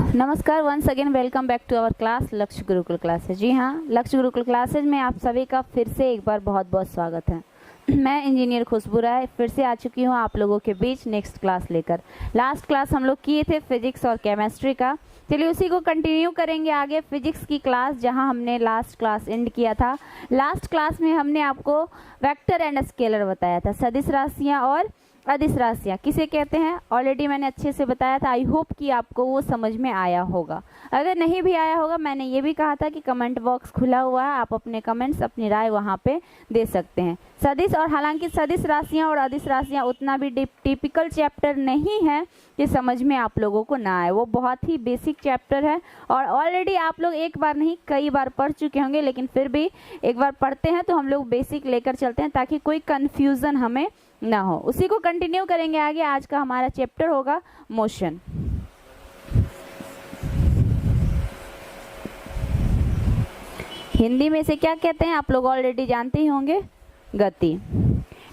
नमस्कार, once again welcome back to our class Lakshya Gurukul classes. जी हाँ, लक्ष्य गुरुकुल क्लासेज में आप सभी का फिर से एक बार बहुत बहुत स्वागत है। मैं इंजीनियर खुशबू राय फिर से आ चुकी हूँ आप लोगों के बीच नेक्स्ट क्लास लेकर। लास्ट क्लास हम लोग किए थे फिजिक्स और केमिस्ट्री का, चलिए उसी को कंटिन्यू करेंगे आगे। फिजिक्स की क्लास जहाँ हमने लास्ट क्लास एंड किया था। लास्ट क्लास में हमने आपको वेक्टर एंड स्केलर बताया था, सदिश राशियाँ और अदिश राशियाँ किसे कहते हैं ऑलरेडी मैंने अच्छे से बताया था। आई होप कि आपको वो समझ में आया होगा। अगर नहीं भी आया होगा, मैंने ये भी कहा था कि कमेंट बॉक्स खुला हुआ है, आप अपने कमेंट्स अपनी राय वहाँ पे दे सकते हैं। सदिश और हालांकि सदिश राशियाँ और अदिश राशियाँ उतना भी टिपिकल चैप्टर नहीं है कि समझ में आप लोगों को ना आए, वो बहुत ही बेसिक चैप्टर है और ऑलरेडी आप लोग एक बार नहीं कई बार पढ़ चुके होंगे, लेकिन फिर भी एक बार पढ़ते हैं तो हम लोग बेसिक लेकर चलते हैं ताकि कोई कन्फ्यूज़न हमें ना हो। उसी को कंटिन्यू करेंगे आगे। आज का हमारा चैप्टर होगा मोशन। हिंदी में से क्या कहते हैं आप लोग ऑलरेडी जानते ही होंगे, गति।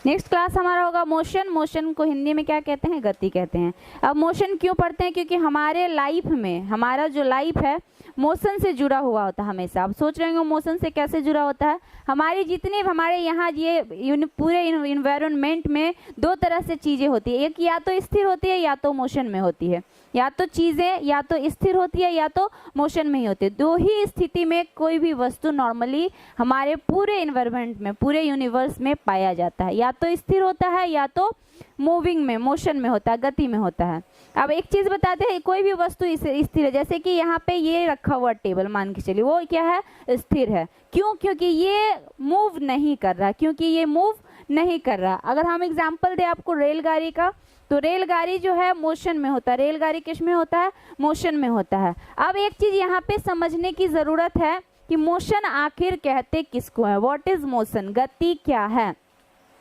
नेक्स्ट क्लास हमारा होगा मोशन। मोशन को हिंदी में क्या कहते हैं, गति कहते हैं। अब मोशन क्यों पढ़ते हैं, क्योंकि हमारे लाइफ में हमारा जो लाइफ है मोशन से जुड़ा हुआ होता है हमेशा। आप सोच रहे होंगे मोशन से कैसे जुड़ा होता है। हमारी जितनी हमारे यहाँ ये पूरे इन्वायरमेंट में दो तरह से चीज़ें होती है, एक या तो स्थिर होती है या तो मोशन में होती है। या तो चीज़ें या तो स्थिर होती है या तो मोशन में ही होती है। दो ही स्थिति में कोई भी वस्तु नॉर्मली हमारे पूरे इन्वायरमेंट में पूरे यूनिवर्स में पाया जाता है, या तो स्थिर होता है या तो मूविंग में मोशन में होता है, गति में होता है। अब एक चीज़ बताते हैं, कोई भी वस्तु स्थिर है, जैसे कि यहाँ पे ये रखा हुआ टेबल मान के चलिए, वो क्या है, स्थिर है। क्यों? क्योंकि ये मूव नहीं कर रहा, क्योंकि ये मूव नहीं कर रहा। अगर हम एग्जाम्पल दें आपको रेलगाड़ी का, तो रेलगाड़ी जो है मोशन में होता है। रेलगाड़ी किस में होता है, मोशन में होता है। अब एक चीज़ यहाँ पे समझने की ज़रूरत है कि मोशन आखिर कहते किसको है, व्हाट इज मोशन, गति क्या है।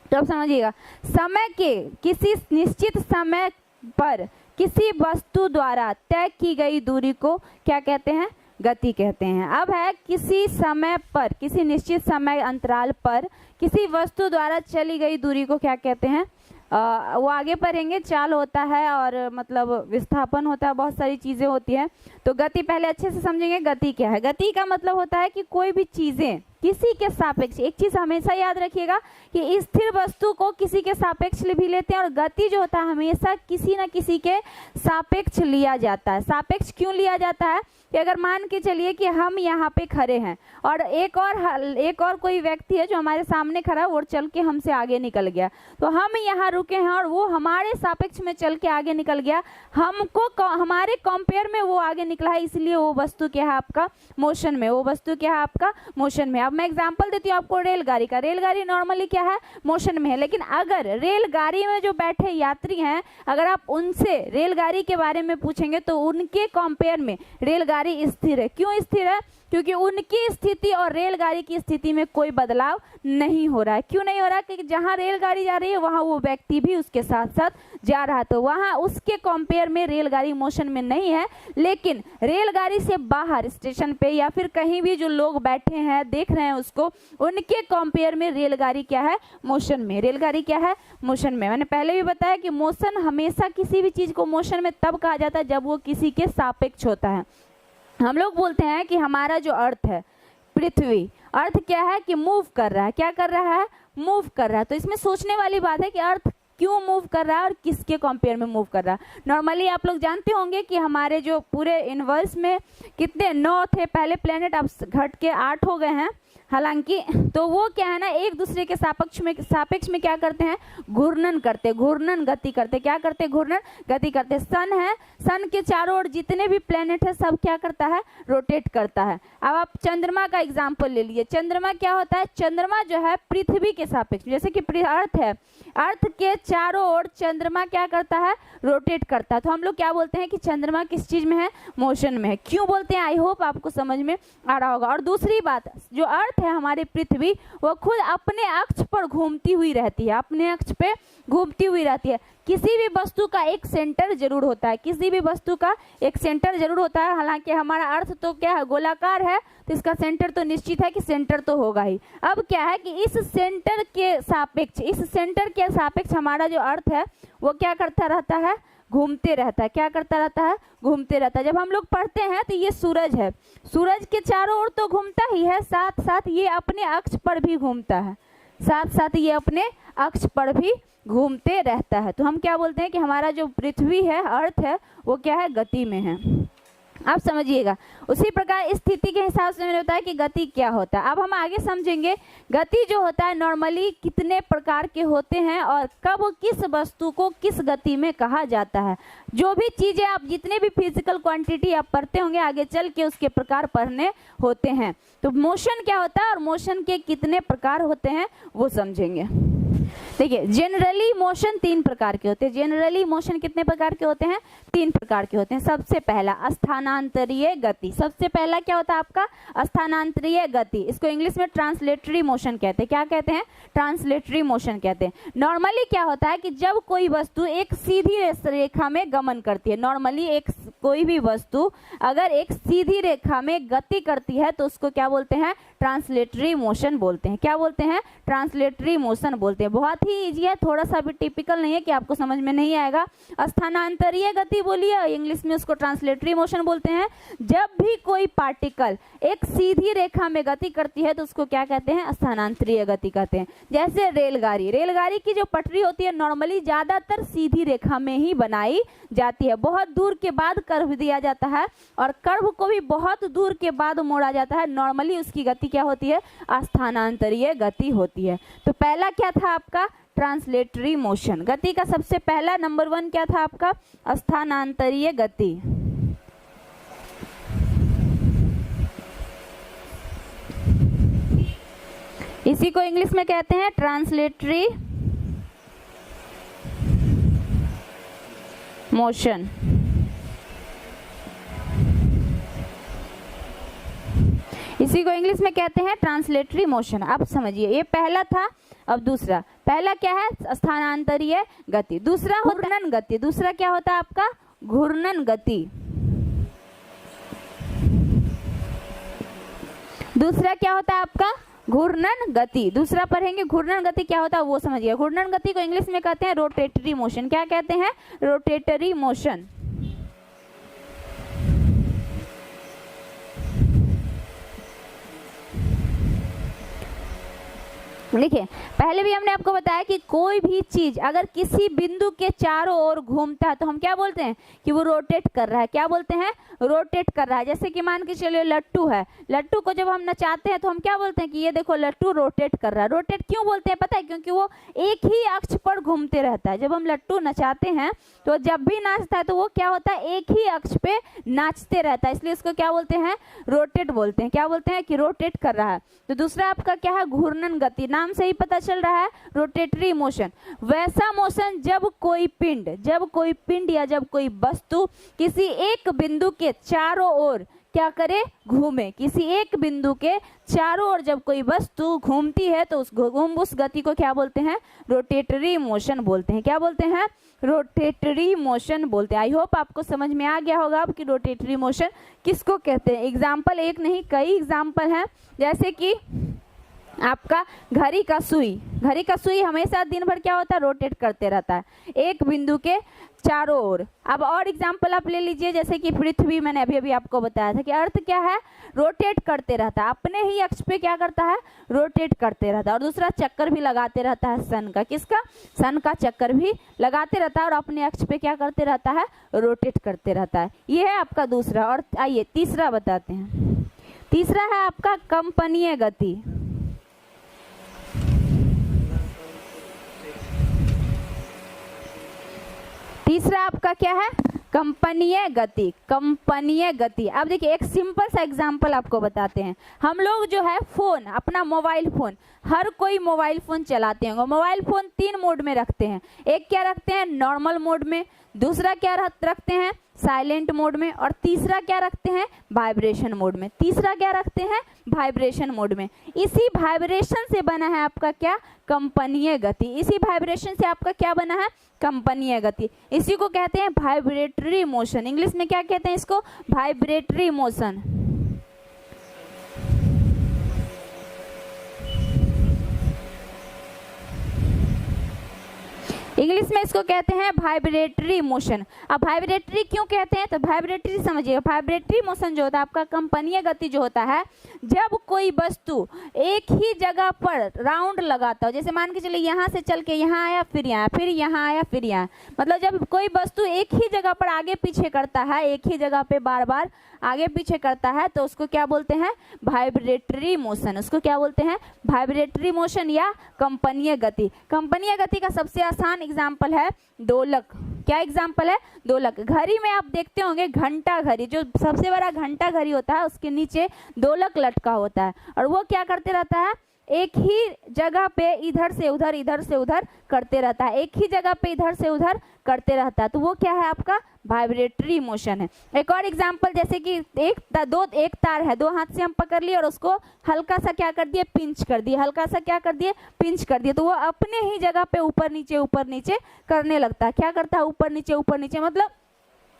तो अब समझिएगा, समय के किसी निश्चित समय पर किसी वस्तु द्वारा तय की गई दूरी को क्या कहते हैं, गति कहते हैं। अब है किसी समय पर, किसी निश्चित समय अंतराल पर किसी वस्तु द्वारा चली गई दूरी को क्या कहते हैं, वो आगे पढ़ेंगे। चाल होता है और मतलब विस्थापन होता है, बहुत सारी चीज़ें होती हैं। तो गति पहले अच्छे से समझेंगे, गति क्या है। गति का मतलब होता है कि कोई भी चीज़ें किसी के सापेक्ष, एक चीज़ हमेशा याद रखिएगा कि स्थिर वस्तु को किसी के सापेक्ष भी लेते हैं और गति जो होता है हमेशा किसी न किसी के सापेक्ष लिया जाता है। सापेक्ष क्यों लिया जाता है कि अगर मान के चलिए कि हम यहाँ पे खड़े हैं और एक और कोई व्यक्ति है जो हमारे सामने खड़ा है, वो चल के हमसे आगे निकल गया, तो हम यहाँ रुके हैं और वो हमारे सापेक्ष में चल के आगे निकल गया, हमको हमारे कंपेयर में वो आगे निकला है, इसलिए वो वस्तु क्या है आपका मोशन में, वो वस्तु क्या है आपका मोशन में। अब मैं एग्जांपल देती हूँ आपको रेलगाड़ी का। रेलगाड़ी नॉर्मली क्या है, मोशन में है, लेकिन अगर रेलगाड़ी में जो बैठे यात्री हैं, अगर आप उनसे रेलगाड़ी के बारे में पूछेंगे तो उनके कंपेयर में रेलगाड़ी स्थिर है। क्यों स्थिर है? क्योंकि उनकी स्थिति और रेलगाड़ी की स्थिति में कोई बदलाव नहीं हो रहा है। क्यों नहीं हो रहा? क्योंकि जहाँ रेलगाड़ी जा रही है वहाँ वो व्यक्ति भी उसके साथ साथ जा रहा है, तो वहाँ उसके कंपेयर में रेलगाड़ी मोशन में नहीं है। लेकिन रेलगाड़ी से बाहर स्टेशन पे या फिर कहीं भी जो लोग बैठे हैं देख रहे हैं उसको, उनके कंपेयर में रेलगाड़ी क्या है, मोशन में। रेलगाड़ी क्या है, मोशन में। मैंने पहले भी बताया कि मोशन हमेशा किसी भी चीज़ को मोशन में तब कहा जाता है जब वो किसी के सापेक्ष होता है। हम लोग बोलते हैं कि हमारा जो अर्थ है, पृथ्वी, अर्थ क्या है कि मूव कर रहा है। क्या कर रहा है, मूव कर रहा है। तो इसमें सोचने वाली बात है कि अर्थ क्यों मूव कर रहा है और किसके कंपेयर में मूव कर रहा है। नॉर्मली आप लोग जानते होंगे कि हमारे जो पूरे यूनिवर्स में कितने 9 थे पहले प्लेनेट, अब घट के 8 हो गए हैं हालांकि। तो वो क्या है ना, एक दूसरे के सापेक्ष में क्या करते हैं, घूर्णन करते, घूर्णन गति करते। क्या करते, घूर्णन गति करते। सन है, सन के चारों ओर जितने भी प्लेनेट है सब क्या करता है, रोटेट करता है। अब आप चंद्रमा का एग्जाम्पल ले लीजिए। चंद्रमा क्या होता है, चंद्रमा जो है पृथ्वी के सापेक्ष, जैसे कि अर्थ है, अर्थ के चारों ओर चंद्रमा क्या करता है, रोटेट करता है। तो हम लोग क्या बोलते हैं कि चंद्रमा किस चीज में है, मोशन में है। क्यों बोलते हैं, आई होप आपको समझ में आ रहा होगा। और दूसरी बात, जो अर्थ है हमारी पृथ्वी, वो खुद अपने अक्ष पर घूमती हुई रहती है, अपने अक्ष पे घूमती हुई रहती है। किसी भी वस्तु का एक सेंटर जरूर होता है, किसी भी वस्तु का एक सेंटर जरूर होता है। हालांकि हमारा अर्थ तो क्या है, गोलाकार है, तो इसका सेंटर तो निश्चित है कि सेंटर तो होगा ही। अब क्या है कि इस सेंटर के सापेक्ष हमारा जो अर्थ है वो क्या करता रहता है, घूमते रहता है। क्या करता रहता है? घूमते रहता है। जब हम लोग पढ़ते हैं तो ये सूरज है, सूरज के चारों ओर तो घूमता ही है, साथ साथ ये अपने अक्ष पर भी घूमता है, साथ साथ ये अपने अक्ष पर भी घूमते रहता है। तो हम क्या बोलते हैं कि हमारा जो पृथ्वी है, अर्थ है, वो क्या है? गति में है। आप समझिएगा। उसी प्रकार स्थिति के हिसाब से मैंने बताया कि गति क्या होता है। अब हम आगे समझेंगे गति जो होता है नॉर्मली कितने प्रकार के होते हैं और कब किस वस्तु को किस गति में कहा जाता है। जो भी चीज़ें आप जितने भी फिजिकल क्वांटिटी आप पढ़ते होंगे आगे चल के उसके प्रकार पढ़ने होते हैं। तो मोशन क्या होता है और मोशन के कितने प्रकार होते हैं वो समझेंगे। देखिए, जनरली मोशन 3 प्रकार के होते हैं। जनरली मोशन कितने प्रकार के होते हैं? 3 प्रकार के होते हैं। सबसे पहला स्थानांतरीय गति। सबसे पहला क्या होता है आपका? स्थानांतरीय गति। इसको इंग्लिश में ट्रांसलेटरी मोशन कहते हैं। क्या कहते हैं? ट्रांसलेटरी मोशन कहते हैं। नॉर्मली क्या होता है कि जब कोई वस्तु एक सीधी रेखा में गमन करती है, नॉर्मली एक कोई भी वस्तु अगर एक सीधी रेखा में गति करती है तो उसको क्या बोलते हैं? ट्रांसलेटरी मोशन बोलते हैं। क्या बोलते हैं? ट्रांसलेटरी मोशन बोलते हैं। बहुत ही इजी है, थोड़ा सा भी टिपिकल नहीं है कि आपको समझ में नहीं आएगा। स्थानांतरीय गति बोलिए, इंग्लिश में उसको ट्रांसलेटरी मोशन बोलते हैं। जब भी कोई पार्टिकल एक सीधी रेखा में गति करती है तो उसको क्या कहते हैं? स्थानांतरीय गति कहते हैं। जैसे रेलगाड़ी, रेलगाड़ी की जो पटरी होती है नॉर्मली ज्यादातर सीधी रेखा में ही बनाई जाती है। बहुत दूर के बाद कर्व दिया जाता है और कर्व को भी बहुत दूर के बाद मोड़ा जाता है। नॉर्मली उसकी गति क्या होती है? स्थानांतरीय गति होती है। तो पहला क्या था आपका? Translatory motion. गति का सबसे पहला नंबर 1 क्या था आपका? स्थानांतरीय गति। इसी को इंग्लिश में कहते हैं ट्रांसलेटरी मोशन। इसी को इंग्लिश में कहते हैं ट्रांसलेटरी मोशन। आप समझिए, ये पहला था। अब दूसरा, पहला क्या है? स्थानांतरीय गति। दूसरा घूर्णन गति। दूसरा क्या होता है आपका? घूर्णन गति। दूसरा क्या होता है आपका? घूर्णन गति। दूसरा पढ़ेंगे घूर्णन गति क्या होता है वो समझिए। घूर्णन गति को इंग्लिश में कहते हैं रोटेटरी मोशन। क्या कहते हैं? Rotatory motion. देखिए, पहले भी हमने आपको बताया कि कोई भी चीज अगर किसी बिंदु के चारों ओर घूमता है तो हम क्या बोलते हैं? कि वो रोटेट कर रहा है। क्या बोलते हैं? रोटेट कर रहा है। जैसे कि मान के चलिए लट्टू है, लट्टू को जब हम नचाते हैं तो हम क्या बोलते हैं? कि ये देखो लट्टू रोटेट कर रहा है। रोटेट क्यों बोलते हैं पता है? क्योंकि वो एक ही अक्ष पर घूमते रहता है। जब हम लट्टू नचाते हैं तो जब भी नाचता है तो वो क्या होता है? एक ही अक्ष पे नाचते रहता है, इसलिए इसको क्या बोलते हैं? रोटेट बोलते हैं। क्या बोलते हैं? कि रोटेट कर रहा है। तो दूसरा आपका क्या है? घूर्णन गति। नाम से ही पता चल रहा है, रोटेटरी मोशन। वैसा मोशन जब कोई पिंड या जब कोई वस्तु किसी एक बिंदु के चारों ओर क्या करे? घूमे। किसी एक बिंदु के चारों ओर जब कोई वस्तु घूमती है तो उस गति को क्या बोलते हैं? रोटेटरी मोशन बोलते हैं। क्या बोलते हैं? रोटेटरी मोशन बोलते हैं। आई होप आपको समझ में आ गया होगा अब कि रोटेटरी मोशन किसको कहते हैं। एग्जाम्पल एक नहीं कई एग्जाम्पल हैं, जैसे कि आपका घड़ी का सुई। घड़ी का सुई हमेशा दिन भर क्या होता है? रोटेट करते रहता है एक बिंदु के चारों ओर। अब और एग्जाम्पल आप ले लीजिए, जैसे कि पृथ्वी, मैंने अभी अभी आपको बताया था कि अर्थ क्या है? रोटेट करते रहता है, अपने ही अक्ष पे क्या करता है? रोटेट करते रहता है। और दूसरा चक्कर भी लगाते रहता है सन का। किसका? सन का चक्कर भी लगाते रहता है और अपने अक्ष पे क्या करते रहता है? रोटेट करते रहता है। ये है आपका दूसरा। और आइए तीसरा बताते हैं। तीसरा है आपका कंपनीय गति। तीसरा आपका क्या है? कंपनीय गति। कंपनीय गति। अब देखिए, एक सिंपल सा एग्जांपल आपको बताते हैं। हम लोग जो है फोन, अपना मोबाइल फोन, हर कोई मोबाइल फोन चलाते होंगे। मोबाइल फोन 3 मोड में रखते हैं। एक क्या रखते हैं? नॉर्मल मोड में। दूसरा क्या रखते हैं? साइलेंट मोड में। और तीसरा क्या रखते हैं? वाइब्रेशन मोड में। तीसरा क्या रखते हैं? वाइब्रेशन मोड में। इसी वाइब्रेशन से बना है आपका क्या? कंपनीय गति। इसी वाइब्रेशन से आपका क्या बना है? कंपनीय गति। इसी को कहते हैं वाइब्रेटरी मोशन। इंग्लिश में क्या कहते हैं इसको? Vibratory motion. इंग्लिश में इसको कहते हैं वाइब्रेटरी मोशन। अब वाइब्रेटरी क्यों कहते हैं, तो वाइब्रेटरी समझिएगा, वाइब्रेटरी मोशन जो होता है आपका कंपनीय गति जो होता है, जब कोई वस्तु एक ही जगह पर राउंड लगाता हो, जैसे मान के चलिए यहाँ से चल के यहाँ आया, फिर यहाँ, फिर यहाँ आया, फिर यहाँ, मतलब जब कोई वस्तु एक ही जगह पर आगे पीछे करता है, एक ही जगह पे बार बार आगे पीछे करता है, तो उसको क्या बोलते हैं, वाइब्रेटरी मोशन। उसको क्या बोलते हैं, वाइब्रेटरी मोशन या कंपनीय गति। कंपनीय गति का सबसे आसान एग्जाम्पल है दोलक। क्या एग्जाम्पल है, दोलक। घड़ी में आप देखते होंगे घंटा घड़ी, जो सबसे बड़ा घंटा घड़ी होता है उसके नीचे दोलक लटका होता है, और वो क्या करते रहता है, एक ही जगह पे इधर से उधर, इधर से उधर करते रहता है, एक ही जगह पे इधर से उधर करते रहता है, तो वो क्या है, आपका वाइब्रेटरी मोशन है। एक और एग्जांपल, जैसे कि एक तार है, दो हाथ से हम पकड़ लिए और उसको हल्का सा क्या कर दिए, पिंच कर दिए, हल्का सा क्या कर दिए, पिंच कर दिए, तो वो अपने ही जगह पे ऊपर नीचे करने लगता है। क्या करता है, ऊपर नीचे, मतलब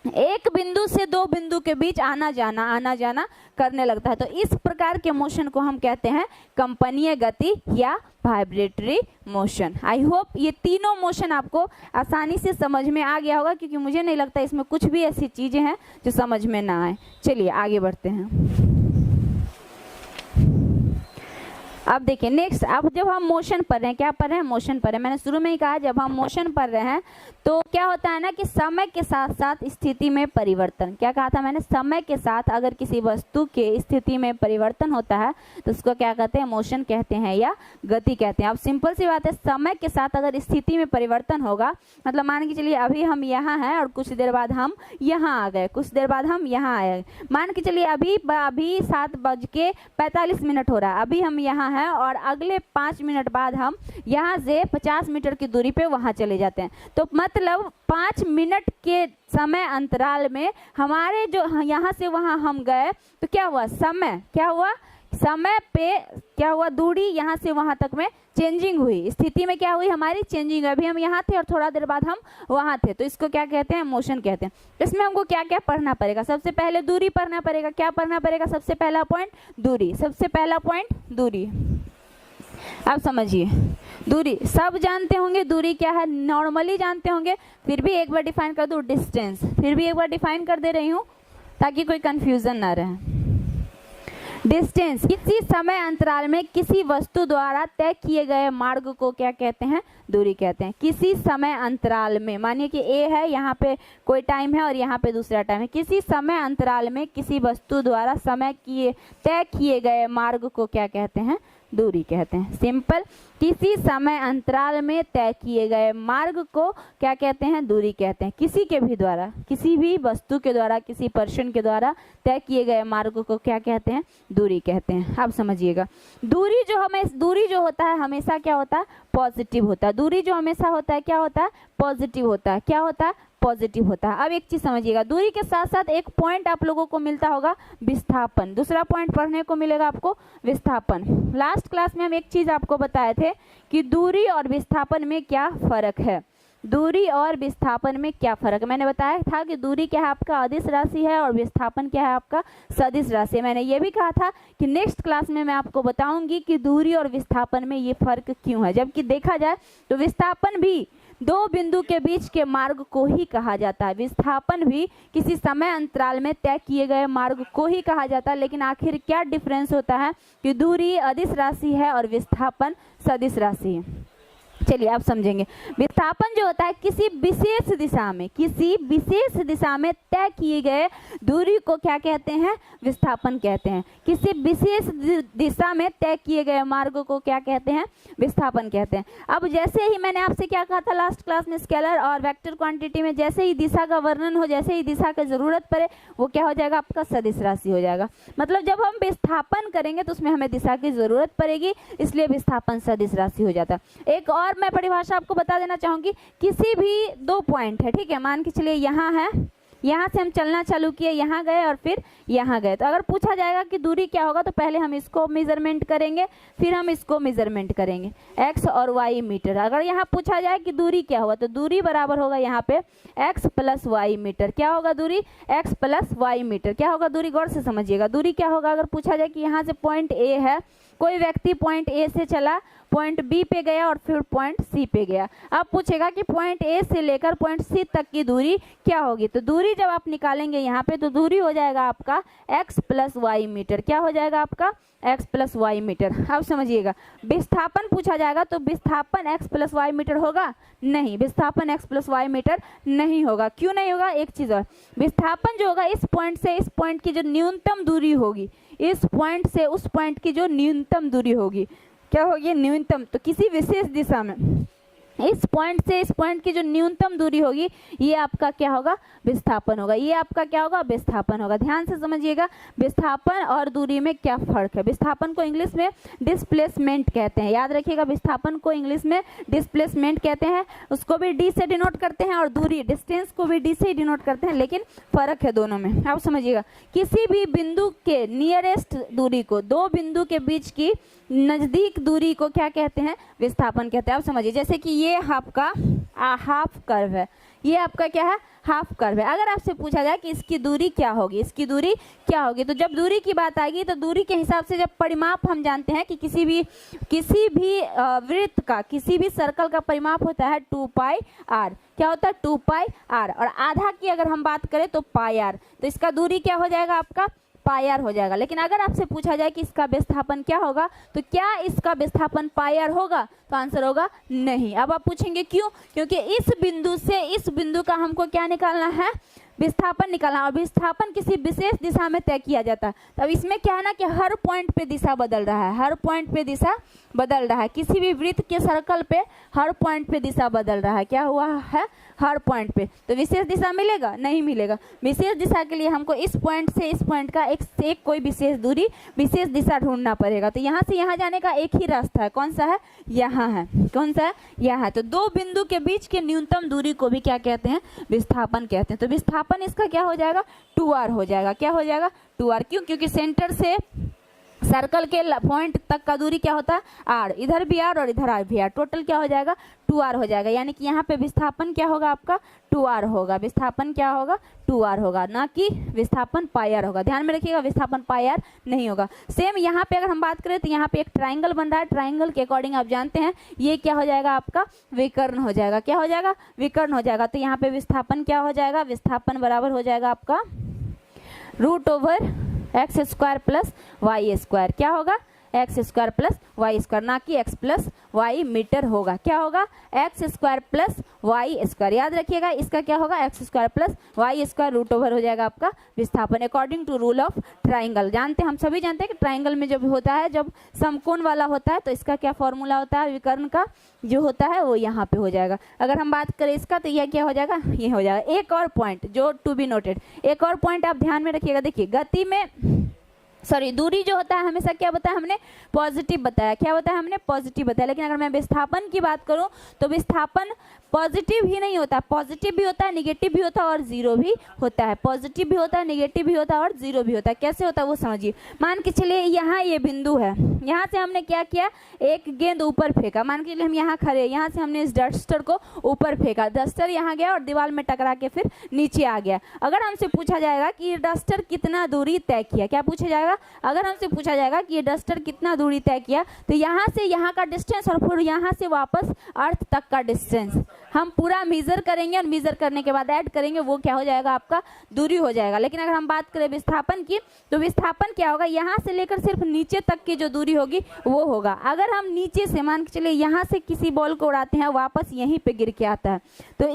एक बिंदु से दो बिंदु के बीच आना जाना करने लगता है। तो इस प्रकार के मोशन को हम कहते हैं कंपनीय गति या वाइब्रेटरी मोशन। आई होप ये तीनों मोशन आपको आसानी से समझ में आ गया होगा, क्योंकि मुझे नहीं लगता इसमें कुछ भी ऐसी चीजें हैं जो समझ में ना आए। चलिए आगे बढ़ते हैं। अब देखिए नेक्स्ट, अब जब हम मोशन पढ़ रहे हैं, क्या पढ़ रहे हैं, मोशन पढ़ रहे हैं। मैंने शुरू में ही कहा जब हम मोशन पढ़ रहे हैं तो क्या होता है ना कि समय के साथ साथ स्थिति में परिवर्तन। क्या कहा था मैंने, समय के साथ अगर किसी वस्तु के स्थिति में परिवर्तन होता है तो उसको क्या कहते हैं, मोशन कहते हैं या गति कहते हैं। अब सिंपल सी बात है, समय के साथ अगर स्थिति में परिवर्तन होगा, मतलब मान के चलिए अभी हम यहाँ हैं और कुछ देर बाद हम यहाँ आ गए, कुछ देर बाद हम यहाँ आए। मान के चलिए अभी 7:45 हो रहा है, अभी हम यहाँ हैं और अगले 5 मिनट बाद हम यहाँ से 50 मीटर की दूरी पे वहाँ चले जाते हैं। तो मतलब 5 मिनट के समय अंतराल में हमारे जो यहाँ से वहाँ हम गए, तो क्या हुआ, समय पे क्या हुआ, दूरी यहाँ से वहाँ तक में चेंजिंग हुई, स्थिति में क्या हुई, हमारी चेंजिंग। अभी हम यहाँ थे और थोड़ा देर बाद हम वहाँ थे, तो इसको क्या कहते हैं, मोशन कहते हैं। इसमें हमको क्या क्या पढ़ना पड़ेगा, सबसे पहले दूरी पढ़ना पड़ेगा। क्या पढ़ना पड़ेगा, सबसे पहला पॉइंट दूरी, सबसे पहला पॉइंट दूरी। अब समझिए, दूरी सब जानते होंगे, दूरी क्या है, नॉर्मली जानते होंगे, फिर भी एक बार डिफाइन कर दूं, डिस्टेंस, फिर भी एक बार डिफाइन कर दे रही हूँ ताकि कोई कंफ्यूजन ना रहे। डिस्टेंस, किसी समय अंतराल में किसी वस्तु द्वारा तय किए गए मार्ग को क्या कहते हैं, दूरी कहते हैं। किसी समय अंतराल में, मानिए कि ए है, यहाँ पे कोई टाइम है और यहाँ पे दूसरा टाइम है, किसी समय अंतराल में किसी वस्तु द्वारा तय किए गए मार्ग को क्या कहते हैं, दूरी कहते हैं। सिंपल, किसी समय अंतराल में तय किए गए मार्ग को क्या कहते हैं, दूरी कहते हैं। किसी के भी द्वारा, किसी भी वस्तु के द्वारा, किसी पर्सन के द्वारा तय किए गए मार्ग को क्या कहते हैं, दूरी कहते हैं। अब समझिएगा, दूरी जो होता है हमेशा क्या होता है, पॉजिटिव होता है। दूरी जो हमेशा होता है क्या होता है, पॉजिटिव होता है। क्या होता है, पॉजिटिव होता है। अब एक चीज समझिएगा, दूरी के साथ साथ एक पॉइंट आप लोगों को मिलता होगा, विस्थापन। दूसरा पॉइंट पढ़ने को मिलेगा आपको, विस्थापन। लास्ट क्लास में हम एक चीज आपको बताए थे कि दूरी और विस्थापन में क्या फर्क है। दूरी और विस्थापन में क्या फर्क है, मैंने बताया था कि दूरी क्या है आपका अदिश राशि है और विस्थापन क्या है आपका सदिश राशि। मैंने ये भी कहा था कि नेक्स्ट क्लास में मैं आपको बताऊंगी कि दूरी और विस्थापन में ये फर्क क्यों है। जबकि देखा जाए तो विस्थापन भी दो बिंदु के बीच के मार्ग को ही कहा जाता है, विस्थापन भी किसी समय अंतराल में तय किए गए मार्ग को ही कहा जाता है। लेकिन आखिर क्या डिफरेंस होता है कि दूरी अदिश राशि है और विस्थापन सदिश राशि है। चलिए आप समझेंगे। विस्थापन जो होता है किसी विशेष दिशा में तय किए गए दूरी को क्या कहते हैं, विस्थापन कहते हैं। किसी विशेष दिशा में तय किए गए मार्ग को क्या कहते हैं, विस्थापन कहते हैं। अब जैसे ही मैंने आपसे क्या कहा था लास्ट क्लास में, स्केलर और वेक्टर क्वांटिटी में जैसे ही दिशा का वर्णन हो, जैसे ही दिशा की जरूरत पड़े, वो क्या हो जाएगा, आपका सदिश राशि हो जाएगा। मतलब जब हम विस्थापन करेंगे तो उसमें हमें दिशा की जरूरत पड़ेगी, इसलिए विस्थापन सदिश राशि हो जाता है। एक और मैं परिभाषा आपको बता देना चाहूंगी, किसी भी दो पॉइंट है, ठीक है, मान के चलिए यहाँ है, यहाँ से हम चलना चालू किए, यहाँ गए और फिर यहाँ गए, तो अगर पूछा जाएगा कि दूरी क्या होगा तो पहले हम इसको मेजरमेंट करेंगे, फिर हम इसको मेजरमेंट करेंगे, x और y मीटर। अगर यहाँ पूछा जाए कि दूरी क्या होगा तो दूरी बराबर होगा यहाँ पे x + y मीटर। क्या होगा दूरी, x + y मीटर। क्या होगा दूरी, गौर से समझिएगा, दूरी क्या होगा अगर पूछा जाए कि यहाँ से पॉइंट A है कोई व्यक्ति पॉइंट ए से चला, पॉइंट बी पे गया और फिर पॉइंट सी पे गया। अब पूछेगा कि पॉइंट ए से लेकर पॉइंट सी तक की दूरी क्या होगी। तो दूरी जब आप निकालेंगे यहाँ पे तो दूरी हो जाएगा आपका x प्लस वाई मीटर। क्या हो जाएगा आपका x प्लस वाई मीटर। अब समझिएगा, विस्थापन पूछा जाएगा तो विस्थापन x प्लस वाई मीटर होगा? नहीं, विस्थापन x प्लस वाई मीटर नहीं होगा। क्यों नहीं होगा? एक चीज़ और, विस्थापन जो होगा इस पॉइंट से इस पॉइंट की जो न्यूनतम दूरी होगी, इस पॉइंट से उस पॉइंट की जो न्यूनतम दूरी होगी, क्या होगी? न्यूनतम। तो किसी विशेष दिशा में इस पॉइंट से इस पॉइंट की जो न्यूनतम दूरी होगी, ये आपका क्या होगा? विस्थापन होगा। ये आपका क्या होगा? विस्थापन होगा। ध्यान से समझिएगा, विस्थापन और दूरी में क्या फर्क है। विस्थापन को इंग्लिश में डिस्प्लेसमेंट कहते हैं, याद रखिएगा, विस्थापन को इंग्लिश में डिस्प्लेसमेंट कहते हैं। उसको भी डी से डिनोट करते हैं और दूरी डिस्टेंस को भी डी से डिनोट करते हैं, लेकिन फर्क है दोनों में। आप समझिएगा, किसी भी बिंदु के नियरेस्ट दूरी को, दो बिंदु के बीच की नजदीक दूरी को क्या कहते हैं? विस्थापन कहते हैं। आप समझिए, जैसे कि ये आपका हाफ कर्व है, ये आपका क्या है? हाफ कर्व है। अगर आपसे पूछा जाए कि इसकी दूरी क्या होगी, इसकी दूरी क्या होगी, तो जब दूरी की बात आएगी तो दूरी के हिसाब से जब परिमाप हम जानते हैं कि किसी भी वृत्त का, किसी भी सर्कल का परिमाप होता है 2 पाई आर। क्या होता है? 2 पाई आर। और आधा की अगर हम बात करें तो पाई आर, तो इसका दूरी क्या हो जाएगा आपका? पाई आर हो जाएगा। लेकिन अगर आपसे पूछा जाए कि इसका विस्थापन क्या होगा, तो क्या इसका विस्थापन पाई आर होगा? तो आंसर होगा नहीं। अब आप पूछेंगे क्यों? क्योंकि इस बिंदु से इस बिंदु का हमको क्या निकालना है? विस्थापन निकालना। और विस्थापन किसी विशेष दिशा में तय किया जाता है। तो अब इसमें क्या है ना कि हर पॉइंट पे दिशा बदल रहा है, हर पॉइंट पे दिशा बदल रहा है। किसी भी वृत्त के सर्कल पे हर पॉइंट पे दिशा बदल रहा है। क्या हुआ है? हर पॉइंट पे। तो विशेष दिशा मिलेगा? नहीं मिलेगा। विशेष दिशा के लिए हमको इस पॉइंट से इस पॉइंट का एक कोई विशेष दूरी, विशेष दिशा ढूंढना पड़ेगा। तो यहाँ से यहाँ जाने का एक ही रास्ता है। कौन सा है? यहाँ है। कौन सा है? यहाँ है। तो दो बिंदु के बीच के न्यूनतम दूरी को भी क्या कहते हैं? विस्थापन कहते हैं। तो विस्थापन इसका क्या हो जाएगा? 2r हो जाएगा। क्या हो जाएगा? 2r। क्यों? क्योंकि सेंटर से सर्कल के पॉइंट तक का दूरी क्या होता है? r। इधर भी r और इधर r भी r। टोटल क्या हो जाएगा? 2r हो जाएगा। यानी कि यहाँ पे विस्थापन क्या होगा आपका? 2r होगा। विस्थापन क्या होगा? 2r होगा, ना कि विस्थापन पाई आर होगा। ध्यान में रखिएगा, विस्थापन पाई आर नहीं होगा। सेम यहाँ पे अगर हम बात करें तो यहाँ पे एक ट्राइंगल बन रहा है। ट्राइंगल के अकॉर्डिंग आप जानते हैं ये क्या हो जाएगा आपका? विकर्ण हो जाएगा। क्या हो जाएगा? विकर्ण हो जाएगा। तो यहाँ पे विस्थापन क्या हो जाएगा? विस्थापन बराबर हो जाएगा आपका √x² प्लस y²। क्या होगा? x² प्लस y², ना कि x प्लस वाई मीटर होगा। क्या होगा? x² plus y²। याद रखिएगा, इसका क्या होगा? x² प्लस y² √ओवर हो जाएगा आपका विस्थापन, according to rule of triangle. जानते हैं, हम सभी जानते हैं कि ट्राइंगल में जब होता है, जब समकोण वाला होता है, तो इसका क्या फॉर्मूला होता है? विकर्ण का जो होता है वो यहाँ पे हो जाएगा। अगर हम बात करें इसका, तो यह क्या हो जाएगा? ये हो जाएगा। एक और पॉइंट जो टू बी नोटेड, एक और पॉइंट आप ध्यान में रखिएगा। देखिए, गति में दूरी जो होता है हमेशा क्या बताया हमने? पॉजिटिव बताया। क्या बताया हमने? पॉजिटिव बताया। लेकिन अगर मैं विस्थापन की बात करूं तो विस्थापन पॉजिटिव ही नहीं होता, पॉजिटिव भी होता है, निगेटिव भी होता है और जीरो भी होता है। पॉजिटिव भी होता है, निगेटिव भी होता है और जीरो भी होता है। कैसे होता है वो समझिए। मान के चलिए यहाँ ये बिंदु है, यहाँ से हमने क्या किया? एक गेंद ऊपर फेंका। मान के चलिए हम यहाँ खड़े, यहाँ से हमने इस डस्टर को ऊपर फेंका। डस्टर यहाँ गया और दीवार में टकरा के फिर नीचे आ गया। अगर हमसे पूछा जाएगा कि ये डस्टर कितना दूरी तय किया, क्या पूछा जाएगा? अगर हमसे पूछा जाएगा कि ये डस्टर कितना दूरी तय किया, तो यहाँ से यहाँ का डिस्टेंस और फिर यहाँ से वापस अर्थ तक का डिस्टेंस हम पूरा मेजर करेंगे और मेजर करने के बाद ऐड करेंगे, वो क्या हो जाएगा? आपका दूरी हो जाएगा। लेकिन अगर हम बात करें विस्थापन की, तो विस्थापन क्या होगा? यहाँ से लेकर सिर्फ नीचे तक की जो दूरी होगी वो होगा। अगर हम नीचे से मान के चलिए यहाँ से किसी बॉल को उड़ाते हैं, वापस यहीं पे गिर के आता है, तो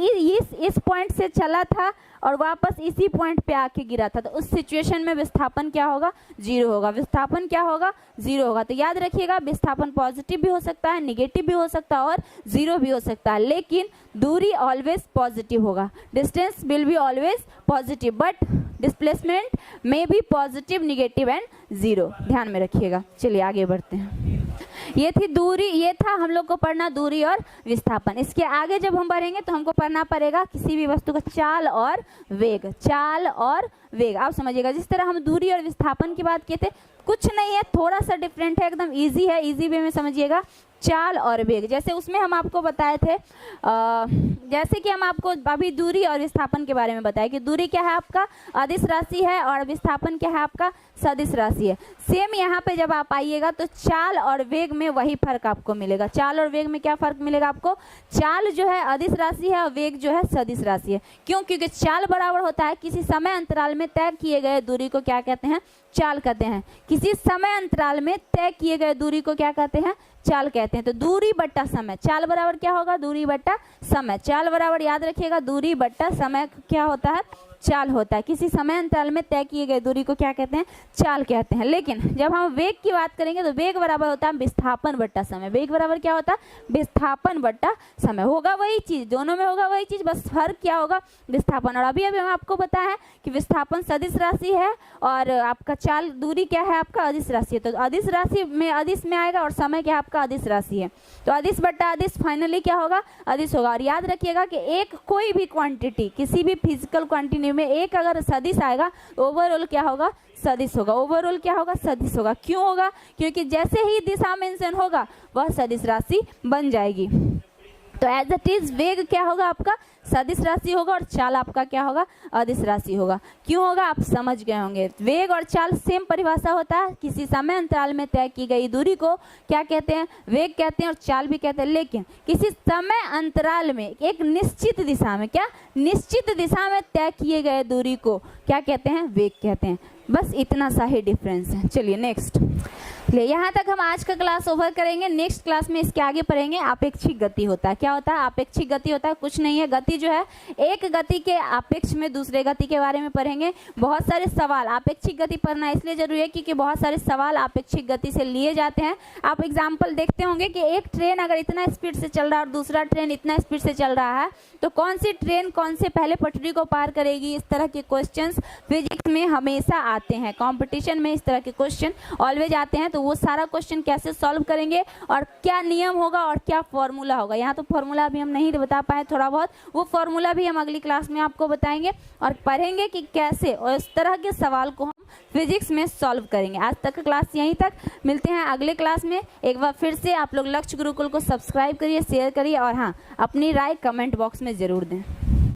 इस पॉइंट से चला था और वापस इसी पॉइंट पे आके गिरा था, तो उस सिचुएशन में विस्थापन क्या होगा? जीरो होगा। विस्थापन क्या होगा? जीरो होगा। तो याद रखिएगा, विस्थापन पॉजिटिव भी हो सकता है, निगेटिव भी हो सकता है और जीरो भी हो सकता है, लेकिन दूरी ऑलवेज पॉजिटिव होगा। Distance will be always positive, but displacement में be positive, negative and zero. ध्यान में रखिएगा। चलिए आगे बढ़ते हैं। ये थी दूरी, ये था हम लोग को पढ़ना दूरी और विस्थापन। इसके आगे जब हम बढ़ेंगे तो हमको पढ़ना पड़ेगा किसी भी वस्तु का चाल और वेग। चाल और वेग आप समझिएगा। जिस तरह हम दूरी और विस्थापन की बात किए थे, कुछ नहीं है, थोड़ा सा डिफरेंट है, एकदम इजी है, इजी वे में समझिएगा। चाल और वेग, जैसे उसमें हम आपको बताए थे जैसे कि हम आपको अभी दूरी और विस्थापन के बारे में बताया कि दूरी क्या है आपका अदिश राशि है और विस्थापन क्या है आपका सदिश राशि है। सेम यहाँ पे जब आप आइएगा तो चाल और वेग में वही फर्क आपको मिलेगा। चाल और वेग में क्या फर्क मिलेगा आपको, चाल जो है अदिश राशि है और वेग जो है सदिश राशि है। क्यों, क्योंकि चाल बराबर होता है किसी समय अंतराल में तय किए गए दूरी को क्या कहते हैं, चाल कहते हैं। किसी समय अंतराल में तय किए गए दूरी को क्या कहते हैं, चाल कहते हैं। तो दूरी बट्टा समय, चाल बराबर क्या होगा, दूरी बट्टा समय। चाल बराबर याद रखिएगा दूरी बट्टा समय क्या होता है, चाल होता है। किसी समय अंतराल में तय किए गए दूरी को क्या कहते हैं, चाल कहते हैं। लेकिन जब हम वेग की बात करेंगे तो वेग बराबर होता है विस्थापन बट्टा समय। वेग बराबर क्या होता है, विस्थापन बट्टा समय। होगा वही चीज, दोनों में होगा वही चीज, बस फर्क क्या होगा, विस्थापन। और अभी हम आपको बताया है कि विस्थापन सदिश राशि है और आपका चाल दूरी क्या है आपका अदिश राशि है। तो अदिश राशि में अदिश में आएगा और समय क्या आपका अदिश राशि है। तो अदिश बट्टा अदिश फाइनली क्या होगा, अदिश होगा। और याद रखिएगा कि एक कोई भी क्वांटिटी, किसी भी फिजिकल क्वांटिटी में एक अगर सदिश आएगा ओवरऑल क्या होगा, सदिश होगा। ओवरऑल क्या होगा, सदिश होगा। क्यों होगा, क्योंकि जैसे ही दिशा मेंशन होगा वह सदिश राशि बन जाएगी। तो एज इट इज वेग क्या होगा आपका सदिश राशि होगा और चाल आपका क्या होगा, अदिश राशि होगा। क्यों होगा आप समझ गए होंगे। वेग और चाल सेम परिभाषा होता है, किसी समय अंतराल में तय की गई दूरी को क्या कहते हैं, वेग कहते हैं और चाल भी कहते हैं। लेकिन किसी समय अंतराल में एक निश्चित दिशा में, क्या निश्चित दिशा में तय किए गए दूरी को क्या कहते हैं, वेग कहते हैं। बस इतना सा ही डिफरेंस है। चलिए नेक्स्ट, यहाँ तक हम आज का क्लास ओवर करेंगे। नेक्स्ट क्लास में इसके आगे पढ़ेंगे आपेक्षिक गति होता है। क्या होता है, आपेक्षिक गति होता है कुछ नहीं है, गति जो है एक गति के आपेक्ष में दूसरे गति के बारे में पढ़ेंगे। बहुत सारे सवाल, आपेक्षिक गति पढ़ना इसलिए जरूरी है क्योंकि बहुत सारे सवाल आपेक्षिक गति से लिए जाते हैं। आप एग्जाम्पल देखते होंगे कि एक ट्रेन अगर इतना स्पीड से चल रहा है और दूसरा ट्रेन इतना स्पीड से चल रहा है तो कौन सी ट्रेन कौन से पहले पटरी को पार करेगी। इस तरह के क्वेश्चंस फिजिक्स में हमेशा आते हैं, कंपटीशन में इस तरह के क्वेश्चन ऑलवेज आते हैं। तो वो सारा क्वेश्चन कैसे सॉल्व करेंगे और क्या नियम होगा और क्या फॉर्मूला होगा, यहाँ तो फॉर्मूला भी हम नहीं बता पाए थोड़ा बहुत, वो फॉर्मूला भी हम अगली क्लास में आपको बताएंगे और पढ़ेंगे कि कैसे और इस तरह के सवाल को हम फिजिक्स में सॉल्व करेंगे। आज तक क्लास यहीं तक, मिलते हैं अगले क्लास में। एक बार फिर से आप लोग लक्ष्य गुरुकुल को सब्सक्राइब करिए, शेयर करिए और हाँ अपनी राय कमेंट बॉक्स में जरूर दें।